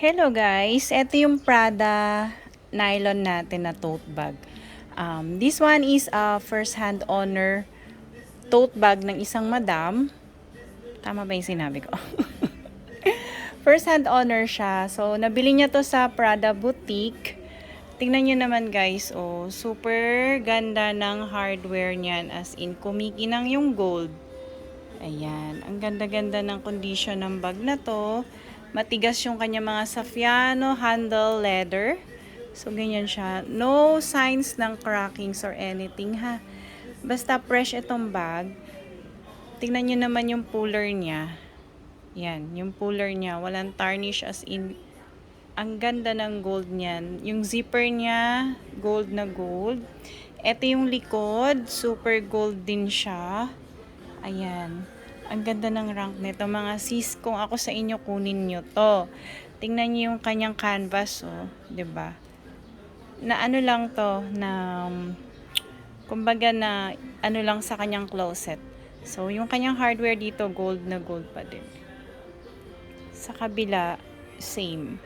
Hello guys, ito yung Prada nylon natin na tote bag. This one is a first hand owner tote bag ng isang madam. Tama ba yung sinabi ko? First hand owner siya. So, nabili niya to sa Prada Boutique. Tingnan nyo naman guys, oh, super ganda ng hardware niyan. As in, kumikinang yung gold. Ayan, ang ganda-ganda ng condition ng bag na to. Matigas yung kanya mga Saffiano handle leather. So, ganyan siya. No signs ng crackings or anything ha. Basta fresh itong bag. Tingnan nyo naman yung puller niya. Yan, yung puller niya. Walang tarnish as in. Ang ganda ng gold niyan. Yung zipper niya, gold na gold. Ito yung likod, super gold din siya. Ayan. Ang ganda ng rank nito. Mga sis, kung ako sa inyo, kunin nyo to. Tingnan nyo yung kanyang canvas, oh. 'Di ba? Na ano lang to, na kumbaga na ano lang sa kanyang closet. So, yung kanyang hardware dito, gold na gold pa din. Sa kabila, same.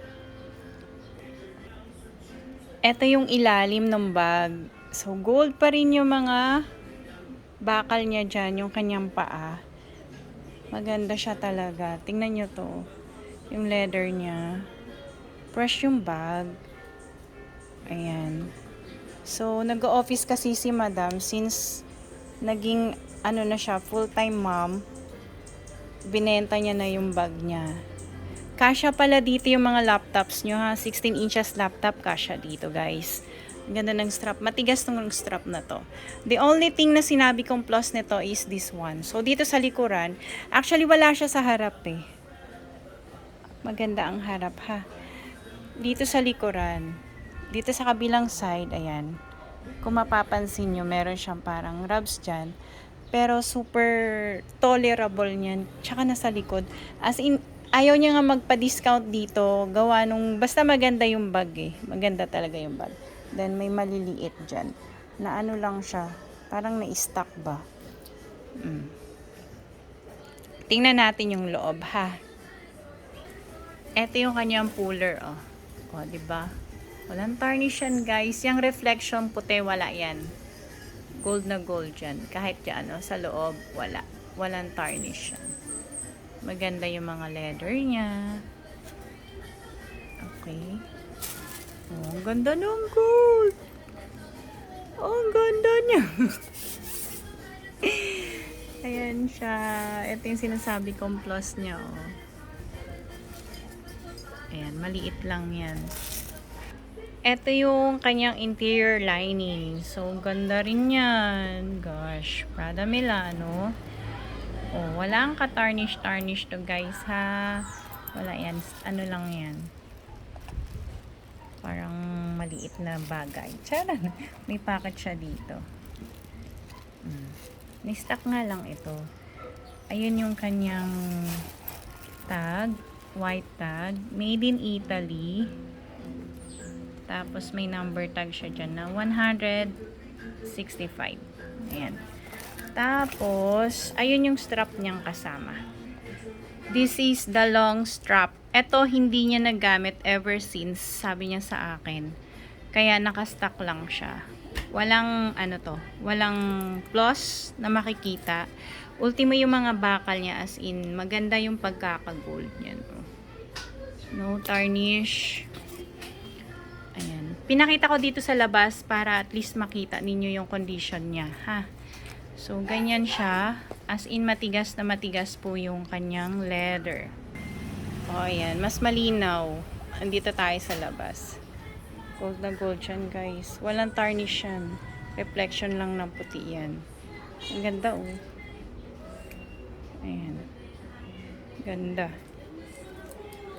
Ito yung ilalim ng bag. So, gold pa rin yung mga bakal niya dyan, yung kanyang paa. Maganda siya talaga. Tingnan nyo to. Yung leather niya. Fresh yung bag. Ayan. So, nag-office kasi si madam since naging ano na siya, full-time mom. Binenta niya na yung bag niya. Kasya pala dito yung mga laptops nyo ha. 16 inches laptop kasya dito guys. Ang ganda ng strap. Matigas tong strap na to. The only thing na sinabi kong plus nito is this one. So, dito sa likuran, actually wala siya sa harap eh. Maganda ang harap ha. Dito sa likuran, dito sa kabilang side, ayan. Kung mapapansin nyo, meron siyang parang rubs dyan. Pero super tolerable niyan. Tsaka nasa likod. As in, ayaw niya nga magpa-discount dito. Gawa nung, basta maganda yung bag eh. Maganda talaga yung bag. Then may maliliit dyan. Na ano lang siya. Parang na-stock ba. Tingnan natin yung loob ha. Ito yung kanyang puller oh. O, diba? Walang tarnish yan guys. Yung reflection puti, wala yan. Gold na gold yan. Kahit yan, no, sa loob, wala. Walang tarnish yan. Maganda yung mga leather niya. Okay. Oh, ang ganda ng gold. Oh, ang ganda niya. Ayan siya. Ito yung sinasabi kong plus niya, oh. Ayan, maliit lang yan. Ito yung kanyang interior lining. So, ganda rin yan. Gosh, Prada Milano. Oh, walang ka-tarnish to guys ha. Wala yan. Ano lang yan. Parang maliit na bagay. Charan. May packet siya dito. Ni-stock nga lang ito. Ayun yung kanyang tag. White tag. Made in Italy. Tapos may number tag siya dyan na 165. Ayan. Tapos, ayun yung strap niyang kasama. This is the long strap. Ito, hindi niya nagamit ever since, sabi niya sa akin. Kaya nakastock lang siya. Walang, ano to, walang plus na makikita. Ultimo yung mga bakal niya, as in, maganda yung pagkakagold niya. No tarnish. Ayan. Pinakita ko dito sa labas para at least makita ninyo yung condition niya, ha? So, ganyan siya. As in, matigas na matigas po yung kanyang leather. O, ayan. Mas malinaw. Andito tayo sa labas. Gold na gold yan, guys. Walang tarnish yan. Reflection lang ng puti yan. Ang ganda, oh. Ayan. Ganda.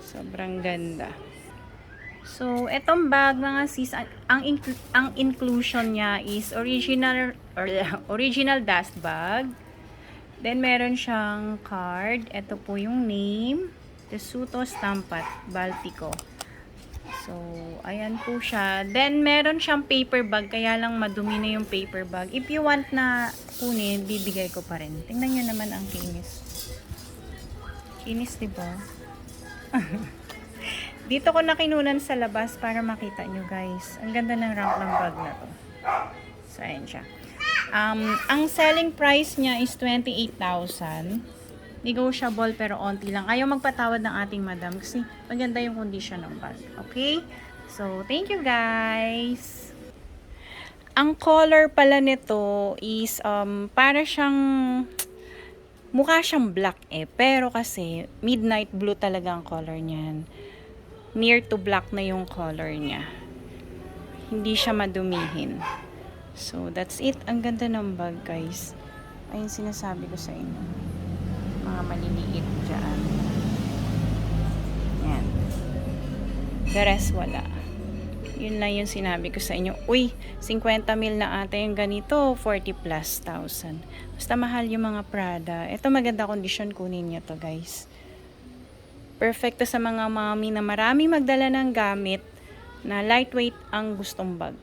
Sobrang ganda. So, etong bag mga sis, ang inclusion niya is original dust bag. Then, meron siyang card. Ito po yung name. Tessuto Stampat Baltico. So, ayan po siya. Then, meron siyang paper bag. Kaya lang madumi na yung paper bag. If you want na kunin, bibigay ko pa rin. Tingnan nyo naman ang kinis. Kinis, diba? Dito ko nakinunan sa labas para makita nyo guys. Ang ganda ng rank ng bag na to. So, ayan siya. Ang selling price niya is 28,000. Negotiable pero onti lang. Ayaw magpatawad ng ating madam kasi maganda yung condition ng bag. Okay? So, thank you guys! Ang color pala nito is para siyang mukha siyang black pero kasi midnight blue talaga ang color niyan. Near to black na yung color niya. Hindi siya madumihin. So, that's it. Ang ganda ng bag, guys. Ayun sinasabi ko sa inyo. Mga maliliit dyan. Yan. The rest, wala. Yun lang yung sinabi ko sa inyo. Uy, 50 mil na ata yung ganito. 40 plus thousand. Basta mahal yung mga Prada. Ito maganda kondisyon. Kunin nyo to guys. Perfecto sa mga mommy na marami magdala ng gamit na lightweight ang gustong bag.